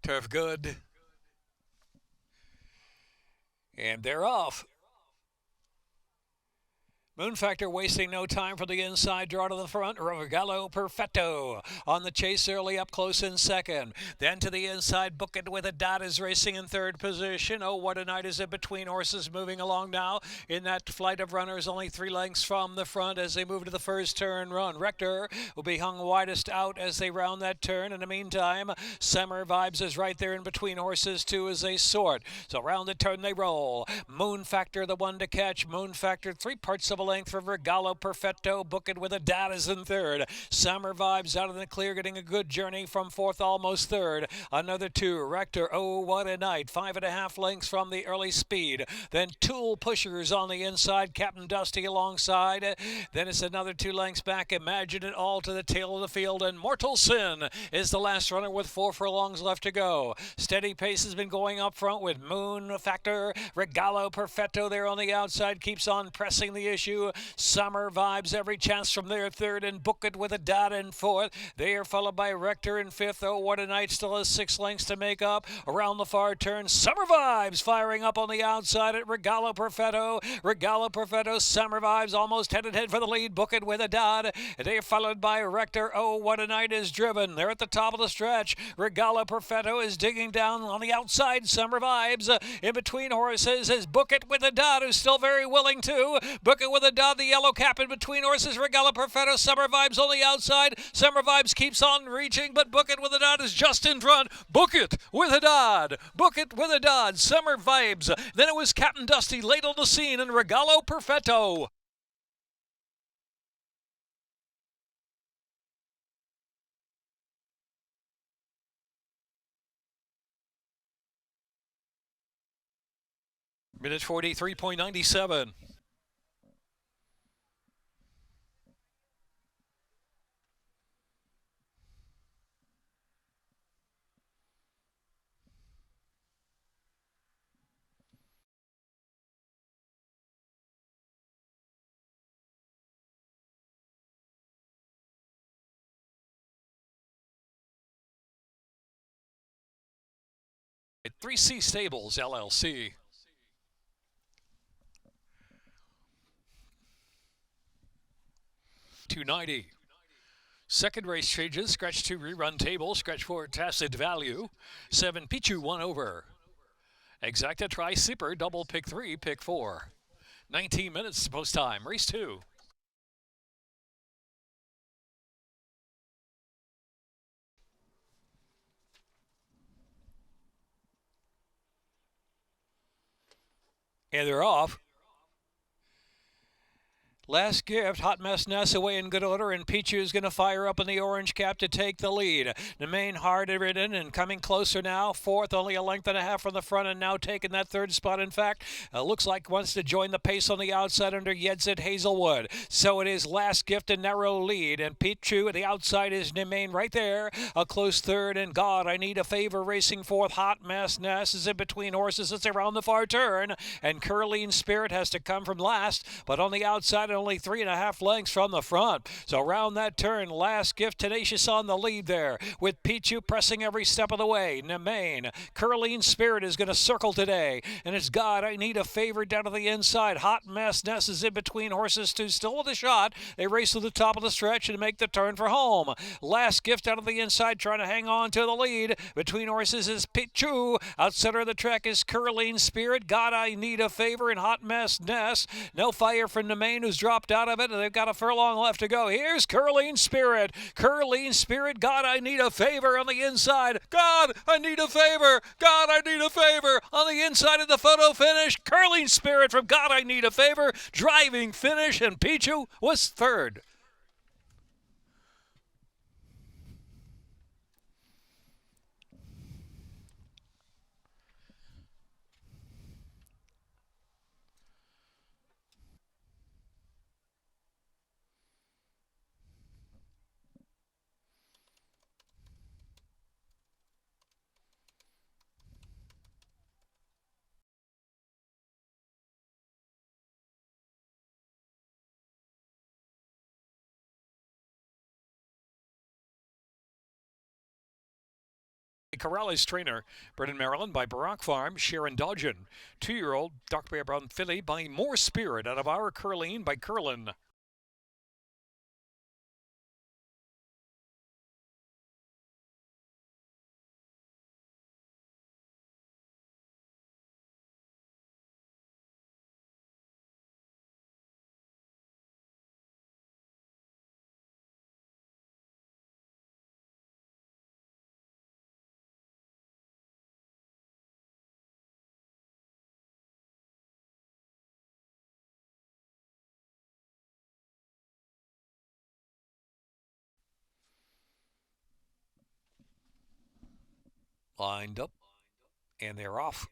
Turf good. And they're off. Moon Factor wasting no time for the inside draw to the front. Regalo Perfetto on the chase early up close in second. Then to the inside, Book It with a Dot is racing in third position. Oh, what a night is it between horses moving along now in that flight of runners, only 3 lengths from the front as they move to the first turn run. Rector will be hung widest out as they round that turn. In the meantime, Summer Vibes is right there in between horses too as they sort. So round the turn they roll. Moon Factor the one to catch. Moon Factor 3 parts of a length for Regalo Perfetto. Book It with a Dot is in third. Summer Vibes out in the clear, getting a good journey from fourth, almost third. Another 2. Rector, oh, what a night. 5.5 lengths from the early speed. Then Tool Pushers on the inside. Captain Dusty alongside. Then it's another 2 lengths back. Imagine It All to the tail of the field. And Mortal Sin is the last runner with 4 furlongs left to go. Steady pace has been going up front with Moon Factor. Regalo Perfetto there on the outside keeps on pressing the issue. Summer Vibes every chance from there third, and Book It with a Dot in fourth. They are followed by Rector in fifth. Oh, what a night, still has 6 lengths to make up. Around the far turn, Summer Vibes firing up on the outside at Regalo Perfetto. Regalo Perfetto, Summer Vibes almost head for the lead. Book It with a Dot. They are followed by Rector. Oh, what a night is driven. They're at the top of the stretch. Regalo Perfetto is digging down on the outside. Summer Vibes in between horses is Book It with a Dot, who's still very willing to. Book It with a Dot, the yellow cap in between horses. Regalo Perfetto, Summer Vibes on the outside. Summer Vibes keeps on reaching, but Book It with a Dot is just in front. Book It with a Dot. Book It with a Dot. Summer Vibes. Then it was Captain Dusty late on the scene and Regalo Perfetto. Minute 43.97. At 3C Stables, LLC. $290. Second race changes. Scratch 2 rerun table. Scratch 4 tacit value. 7 Pichu 1 over. Exacta Tri Super double pick 3 pick 4. 19 minutes post time. Race 2. And they're off. Last gift, Hot Mess Ness away in good order, and Pichu is going to fire up in the orange cap to take the lead. The main hard ridden and coming closer now. Fourth, only a length and a half from the front, and now taking that third spot. In fact, looks like wants to join the pace on the outside under Yedzit Hazelwood. So it is Last Gift a narrow lead, and Pichu at the outside is Nemain right there. A close third, and God, I Need a Favor racing fourth. Hot Mess Ness is in between horses. It's around the far turn, and Curleen Spirit has to come from last, but on the outside, only 3.5 lengths from the front. So around that turn, Last Gift tenacious on the lead there with Pichu pressing every step of the way. Nemain, Curleen Spirit is going to circle today, and it's God, I Need a Favor down to the inside. Hot Mess Ness is in between horses too, still with a shot. They race to the top of the stretch and make the turn for home. Last Gift out of the inside trying to hang on to the lead. Between horses is Pichu. Out center of the track is Curleen Spirit. God, I Need a Favor, and Hot Mess Ness. No fire from Nemain, who's dropped out of it, and they've got a furlong left to go. Here's Curleen Spirit. Curleen Spirit, God, I Need a Favor on the inside. God, I Need a Favor. God, I Need a Favor on the inside of the photo finish. Curleen Spirit from God, I Need a Favor. Driving finish, and Pichu was third. Corrales trainer, bred in Maryland by Barack Farm, Sharon Dodgen. 2-year-old dark bear brown filly by More Spirit out of Our Curleen by Curlin. Lined up, and they're off.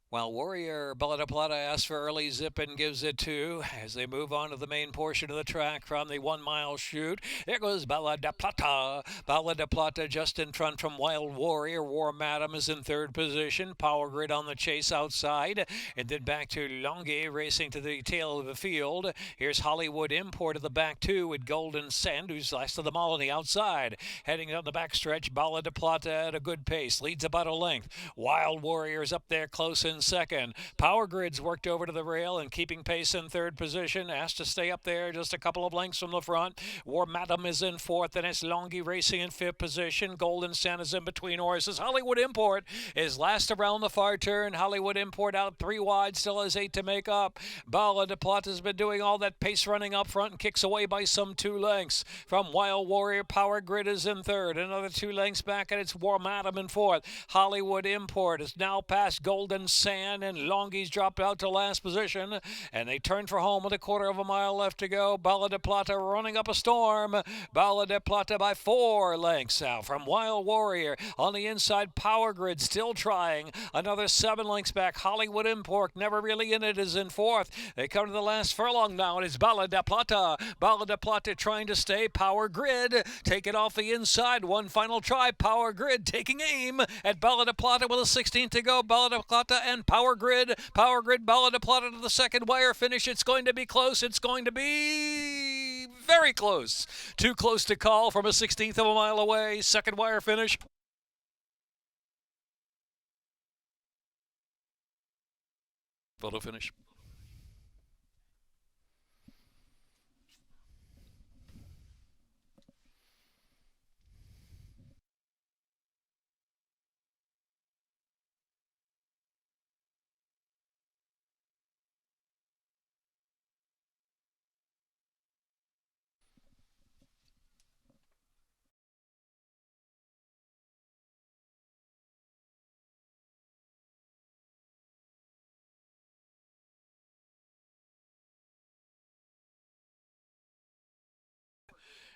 While Warrior Bella de Plata asks for early zip and gives it 2 as they move on to the main portion of the track from the 1 mile chute. There goes Bella de Plata. Bella de Plata just in front from Wild Warrior. War Madam is in 3rd position. Power Grid on the chase outside. And then back to Longue racing to the tail of the field. Here's Hollywood Import at the back 2 with Golden Sand, who's last of them all on the outside. Heading down the backstretch, Bella de Plata at a good pace. Leads about a length. Wild Warrior's up there close in 2nd. Power Grid's worked over to the rail and keeping pace in 3rd position. Asked to stay up there just a couple of lengths from the front. War Madam is in 4th, and it's Longy racing in 5th position. Golden Sand is in between horses. Hollywood Import is last around the far turn. Hollywood Import out 3 wide, still has 8 to make up. Bala de Plata's been doing all that pace running up front and kicks away by some 2 lengths. From Wild Warrior, Power Grid is in 3rd. Another 2 lengths back, and it's War Madam in 4th. Hollywood Import is now past Golden Sand, and Longy's dropped out to last position, and they turn for home with a 1/4 mile left to go. Bala de Plata running up a storm. Bala de Plata by 4 lengths out from Wild Warrior. On the inside, Power Grid still trying. Another 7 lengths back. Hollywood Import, never really in it, is in 4th. They come to the last furlong now, and it's Bala de Plata. Bala de Plata trying to stay. Power Grid take it off the inside. One final try. Power Grid taking aim at Bala de Plata with a 16 to go. Bala de Plata and Power Grid. Power Grid, Bala de Plata to the 2nd wire finish. It's going to be close. It's going to be very close. Too close to call from a 16th of a mile away. 2nd wire finish. Photo finish.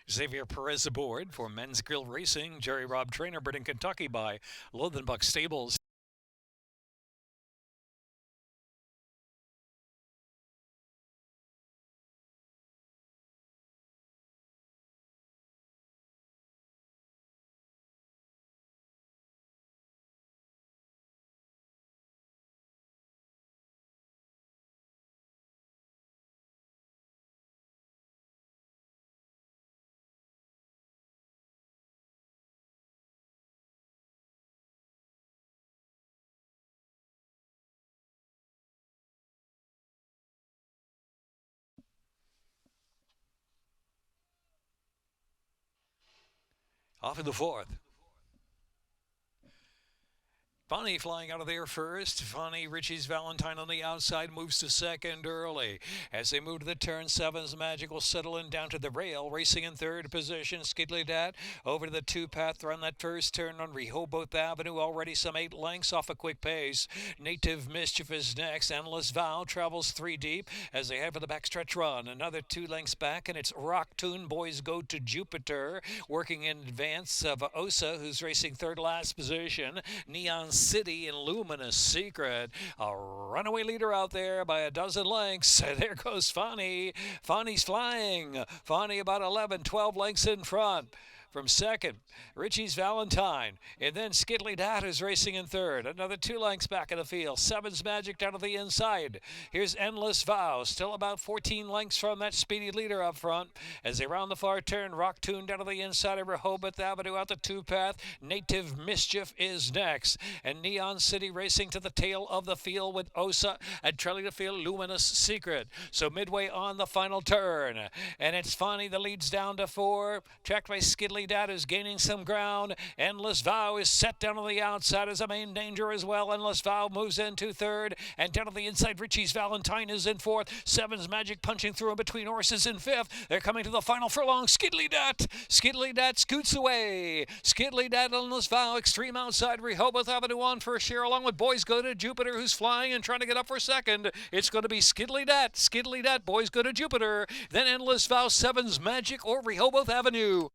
Xavier Perez aboard for Men's Grill Racing. Jerry Robb trainer, bred in Kentucky by Lothenbuck Stables. Off in the 4th. Funny flying out of there first. Funny, Richie's Valentine on the outside moves to 2nd early. As they move to the turn, 7's Magical settling down to the rail, racing in 3rd position. Skidly Dat over to the 2-path run that first turn on Rehoboth Avenue. Already some 8 lengths off a quick pace. Native Mischief is next. Endless Vow travels 3 deep as they head for the backstretch run. Another 2 lengths back, and it's Rock Tune Boys Go to Jupiter, working in advance of Osa, who's racing 3rd last position. Neon City and Luminous Secret, a runaway leader out there by a dozen lengths. There goes Fonny. Fonny's flying. Fonny about 11, 12 lengths in front. From second, Richie's Valentine. And then Skidly Dad is racing in third. Another 2 lengths back of the field. Seven's Magic down to the inside. Here's Endless Vow, still about 14 lengths from that speedy leader up front. As they round the far turn, Rock Tune down to the inside of Rehoboth Avenue out the 2-path. Native Mischief is next. And Neon City racing to the tail of the field with Osa and trailing the field Luminous Secret. So midway on the final turn. And it's Fonny the leads down to 4. Tracked by Skidly Dad is gaining some ground. Endless Vow is set down on the outside as a main danger as well. Endless Vow moves into third. And down to the inside, Richie's Valentine is in fourth. Seven's Magic punching through in between horses in fifth. They're coming to the final furlong. Skidly Dad. Skidly Dad scoots away. Skidly Dad, Endless Vow, extreme outside. Rehoboth Avenue on for a share along with Boys Go to Jupiter, who's flying and trying to get up for second. It's going to be Skidly Dad. Skidly Dad, Boys Go to Jupiter. Then Endless Vow, Seven's Magic, or Rehoboth Avenue.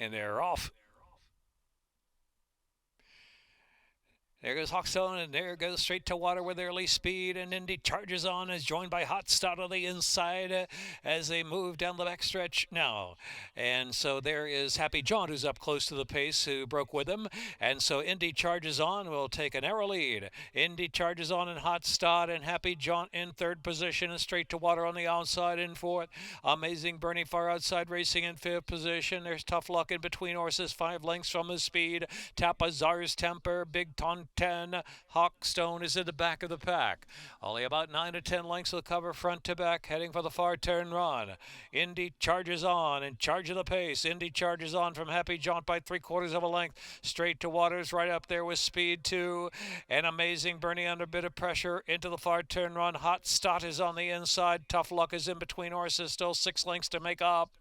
And they're off. There goes Hawkstone, and there goes Straight to Water with early speed, and Indy charges on, is joined by Hot Start on the inside as they move down the backstretch now. And so there is Happy Jaunt, who's up close to the pace, who broke with him. And so Indy charges on, will take a narrow lead. Indy charges on in Hot Start, and Happy Jaunt in third position, and Straight to Water on the outside in fourth. Amazing Bernie far outside racing in fifth position. There's Tough Luck in between horses, 5 lengths from his speed. Tapazar's Temper, Big Ton 10. Hawkstone is in the back of the pack. Only about 9 to 10 lengths will cover front to back, heading for the far turn run. Indy charges on, in charge of the pace. Indy charges on from Happy Jaunt by 3/4 of a length. Straight to Waters right up there with speed 2. And Amazing Bernie under a bit of pressure into the far turn run. Hot Start is on the inside. Tough Luck is in between horses, still 6 lengths to make up.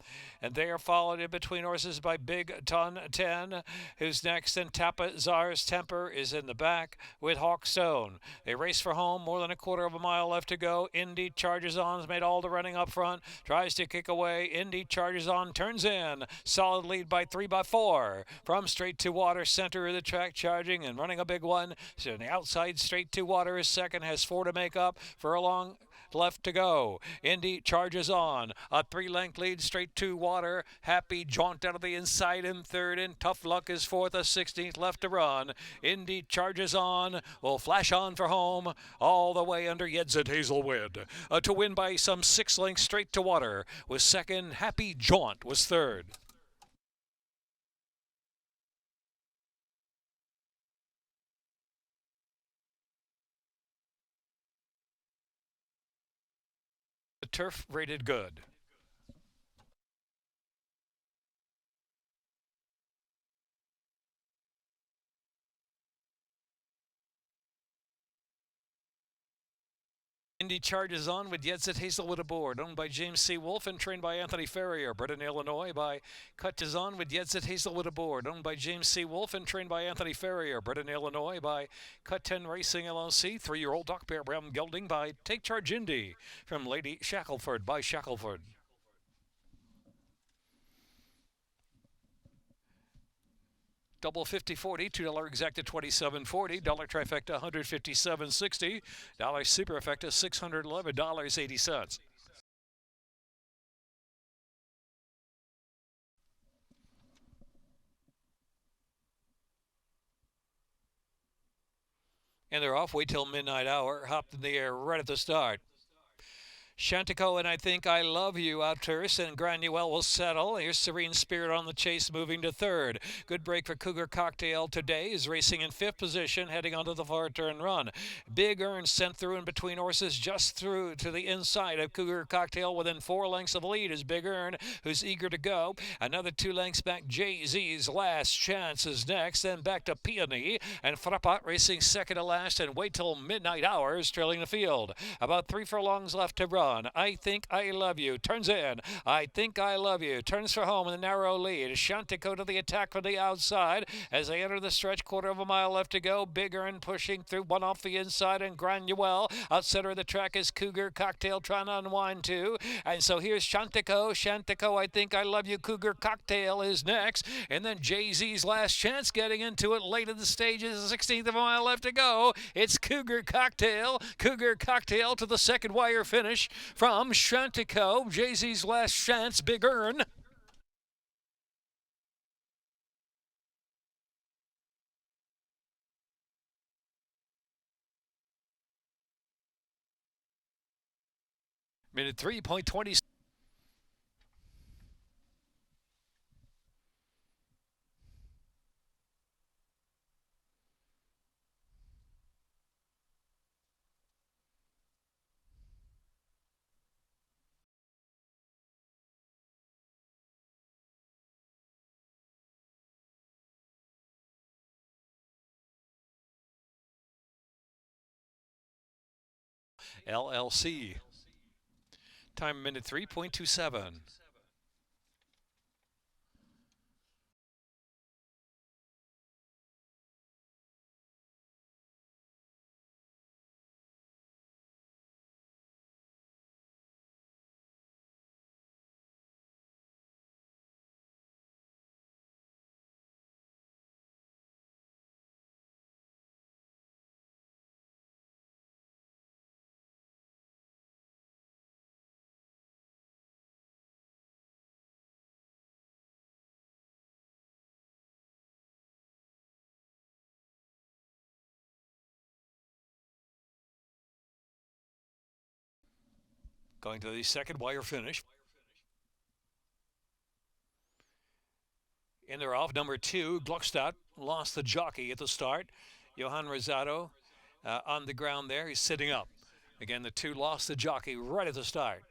And they are followed in between horses by Big Ton 10, who's next. And Tapazar's Temper is in the back with Hawkstone. They race for home, more than a 1/4 of a mile left to go. Indy charges on, has made all the running up front, tries to kick away. Indy charges on, turns in. Solid lead by 3/4. From Straight to Water, center of the track, charging and running a big one. So on the outside, Straight to Water is second, has 4 to make up. Furlong left to go. Indy charges on. A 3-length lead, Straight to Water. Happy Jaunt out of the inside in third, and Tough Luck is fourth, a 16th left to run. Indy charges on, will flash on for home, all the way under Yedzit Hazelwood. To win by some 6 lengths, Straight to Water was second. Happy Jaunt was third. The turf rated good. Indy charges on with Yedzit Hazelwood aboard, owned by James C. Wolfe and trained by Anthony Ferrier. Bred in Illinois by Cut on with Yedzit Hazelwood aboard, owned by James C. Wolfe and trained by Anthony Ferrier. Bred in Illinois by Cut 10 Racing LLC. 3-year-old Doc Bear Brown gelding by Take Charge Indy from Lady Shackelford by Shackelford. Double 50-40, $2 exacta 27.40, dollar trifecta 157.60, dollar superfecta $611.80. And they're off. Wait till midnight hour. Hopped in the air right at the start. Chantico and I Think I Love You out first, and Granuel will settle. Here's Serene Spirit on the chase, moving to third. Good break for Cougar Cocktail today. Is racing in fifth position, heading onto the far turn run. Big Earn sent through in between horses, just through to the inside of Cougar Cocktail. Within 4 lengths of lead is Big Earn, who's eager to go. Another 2 lengths back, Jay-Z's Last Chance is next. Then back to Peony, and Frappat racing second to last, and Wait Till Midnight Hours trailing the field. About 3 furlongs left to run. I Think I Love You turns in. I Think I Love You turns for home in the narrow lead. Chantico to the attack from the outside as they enter the stretch. Quarter of a mile left to go. Big Earn pushing through, one off the inside, and Granuel. Out center of the track is Cougar Cocktail trying to unwind too. And so here's Chantico. Chantico, I Think I Love You. Cougar Cocktail is next. And then Jay-Z's Last Chance getting into it late in the stages. 16th of a mile left to go. It's Cougar Cocktail. Cougar Cocktail to the second wire finish from Chantico. Jay-Z's Last Chance, Big Earn. Minute 3.20. LLC. Time minute 3.27. Going to the second wire finish. In their off, number 2, Gluckstadt lost the jockey at the start. Johan Rosado on the ground there. He's sitting up. Again, the 2 lost the jockey right at the start.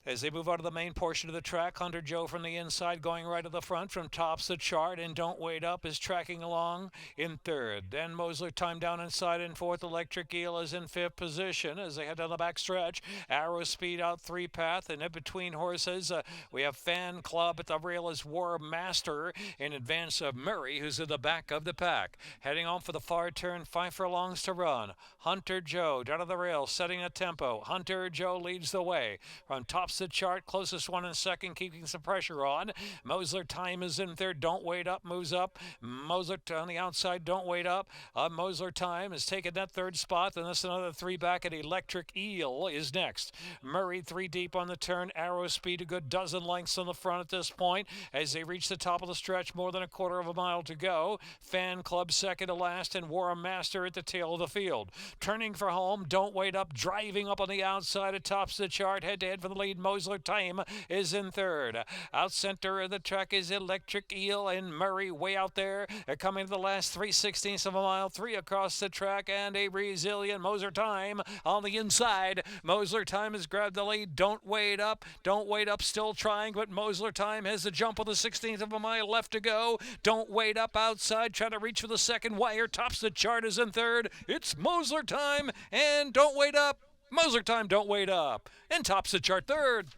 As they move out of the main portion of the track, Hunter Joe from the inside going right to the front from tops the chart, and Don't Wait Up is tracking along in third. Then Mosler time down inside in fourth. Electric Eel is in fifth position as they head down the back stretch. Arrow Speed out 3 path, and in between horses we have Fan Club at the rail as War Master in advance of Murray, who's in the back of the pack. Heading on for the far turn, 5 furlongs to run. Hunter Joe down to the rail, setting a tempo. Hunter Joe leads the way from tops the chart, closest one in second, keeping some pressure on. Mosler time is in third. Don't Wait Up moves up. Mosler on the outside. Don't Wait Up. Mosler time has taken that third spot, and that's another 3 back. At Electric Eel is next. Murray 3 deep on the turn. Arrow Speed a good dozen lengths on the front at this point as they reach the top of the stretch. More than a quarter of a mile to go. Fan Club second to last, and War Master at the tail of the field. Turning for home. Don't Wait Up driving up on the outside. It tops the chart. Head to head for the lead. Mosler time is in third. Out center of the track is Electric Eel, and Murray way out there. They're coming to the last 3/16 of a mile. 3 across the track, and a resilient Mosler time on the inside. Mosler time has grabbed the lead. Don't Wait Up. Don't Wait Up still trying, but Mosler time has the jump of the 16th of a mile left to go. Don't Wait Up outside, trying to reach for the second wire. Tops the chart, is in third. It's Mosler time, and Don't Wait Up. Mosler time, Don't Wait Up, and tops the chart third.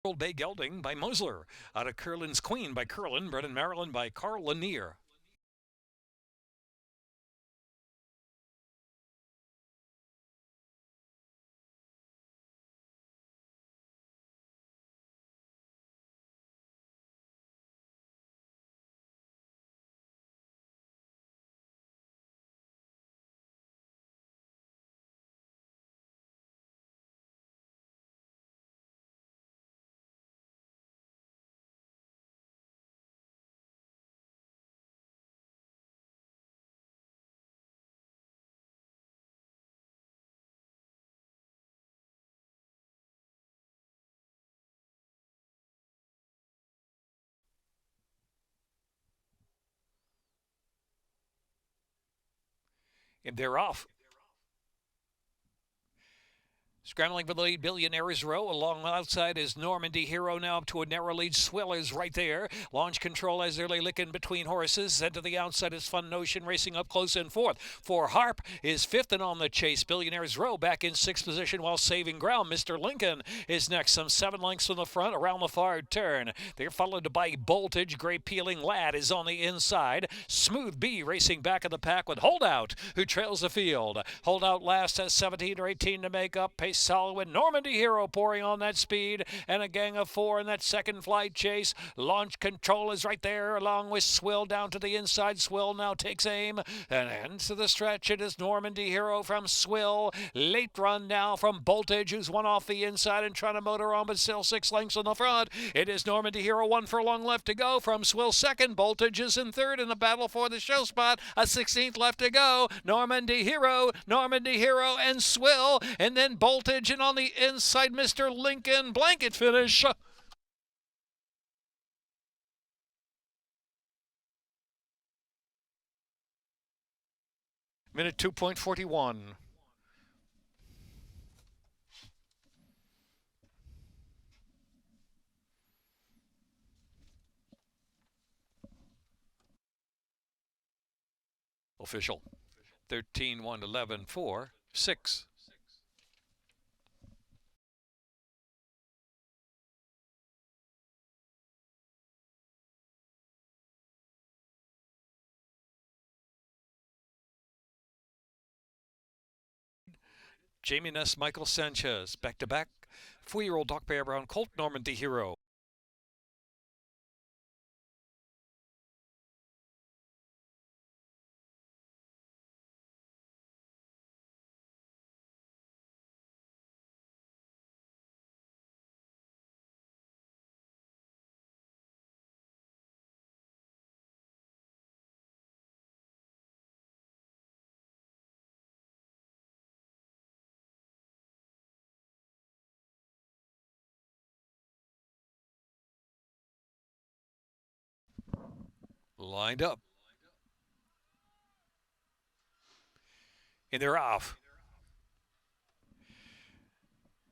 Old Bay Gelding by Mosler. Out of Curlin's Queen by Curlin. Bred in Maryland by Carl Lanier. And they're off. Scrambling for the lead, Billionaire's Row. Along outside is Normandy Hero, now up to a narrow lead. Swill is right there. Launch Control as early licking between horses. Then to the outside is Fun Notion racing up close in fourth. For Harp is fifth and on the chase. Billionaire's Row back in sixth position while saving ground. Mr. Lincoln is next, some 7 lengths from the front around the far turn. They're followed by Voltage. Gray Peeling Lad is on the inside. Smooth B racing back of the pack with Holdout, who trails the field. Holdout last has 17 or 18 to make up. Pace solid with Normandy Hero pouring on that speed, and a gang of 4 in that second flight chase. Launch Control is right there along with Swill down to the inside. Swill now takes aim and ends to the stretch. It is Normandy Hero from Swill. Late run now from Voltage, who's one off the inside and trying to motor on, but still 6 lengths on the front. It is Normandy Hero, 1 furlong left to go from Swill second. Voltage is in third in the battle for the show spot. A 16th left to go. Normandy Hero, and Swill, and then Voltage, and on the inside, Mr. Lincoln. Blanket finish. Minute 2.41. Official. 13, 1, 11, 4, 6. Jamie Ness, Michael Sanchez, back-to-back. 4-year-old Doc Bear Brown Colt, Normandy Hero. Lined up. And they're off.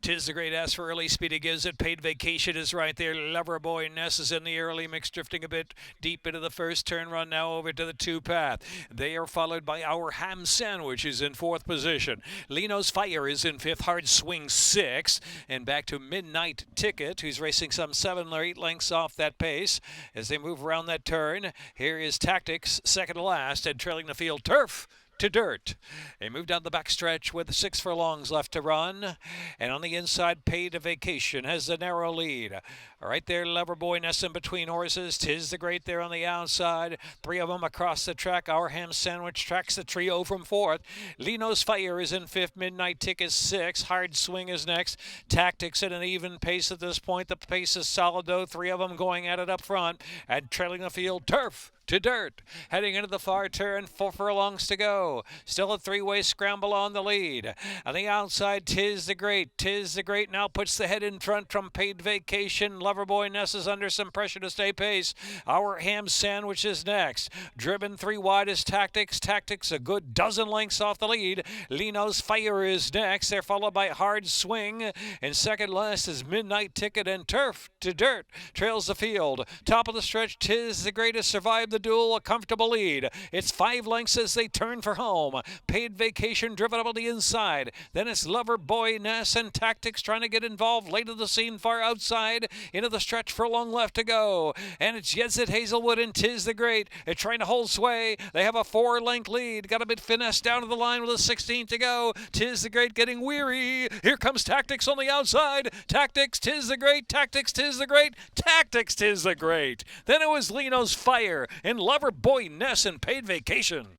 Tis the Great Ass for early speed. He gives it. Paid Vacation is right there. Loverboy Ness is in the early mix, drifting a bit deep into the first turn run. Now over to the 2 path. They are followed by Our Ham Sandwich is in 4th position. Lino's Fire is in 5th. Hard Swing 6th. And back to Midnight Ticket, who's racing some 7 or 8 lengths off that pace. As they move around that turn, here is Tactics, second to last, and trailing the field, Turf to Dirt. They move down the backstretch with 6 furlongs left to run. And on the inside, Paid Vacation has the narrow lead. Right there, Loverboy Ness in between horses. Tis the Great there on the outside. 3 of them across the track. Our Ham Sandwich tracks the trio from 4th. Lino's Fire is in 5th. Midnight Tick is 6th. Hard Swing is next. Tactics at an even pace at this point. The pace is solid, though. 3 of them going at it up front. And trailing the field, Turf to Dirt. Heading into the far turn, 4 furlongs to go. Still a 3-way scramble on the lead. On the outside, Tis the Great. Tis the Great now puts the head in front from Paid Vacation. Loverboy Ness is under some pressure to stay pace. Our Ham Sandwich is next. Driven 3 wide is Tactics. Tactics a good dozen lengths off the lead. Lino's Fire is next. They're followed by Hard Swing. And second last is Midnight Ticket, and Turf to Dirt trails the field. Top of the stretch, Tis the Great has survived the the duel, a comfortable lead. It's 5 lengths as they turn for home. Paid Vacation driven up on the inside. Then it's Lover Boy, Ness, and Tactics trying to get involved late of the scene far outside into the stretch for long left to go. And it's Yezzit Hazelwood and Tis the Great. It's trying to hold sway. They have a 4-length lead. Got a bit finesse down to the line with a 16 to go. Tis the Great getting weary. Here comes Tactics on the outside. Tactics, Tis the Great. Tactics, Tis the Great. Tactics, Tis the Great. Then it was Leno's Fire and Lover Boy, Ness, and Paid Vacation.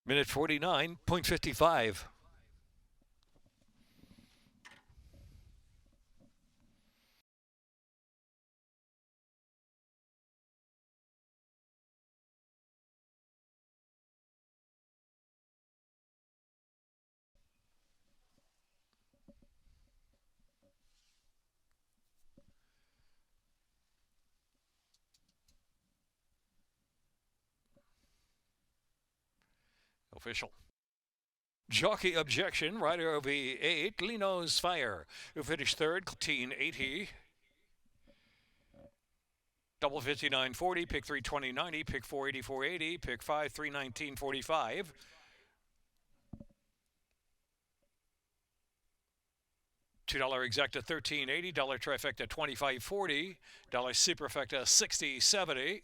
Minute 49.55. Official. Jockey objection, rider of E8, Leno's Fire, who finished third, 1880. Double 59.40, pick 320.90, pick 484.80, pick 5 319.45. $2 exacta $13.80, $1 trifecta $25.40, $1 superfecta $60.70.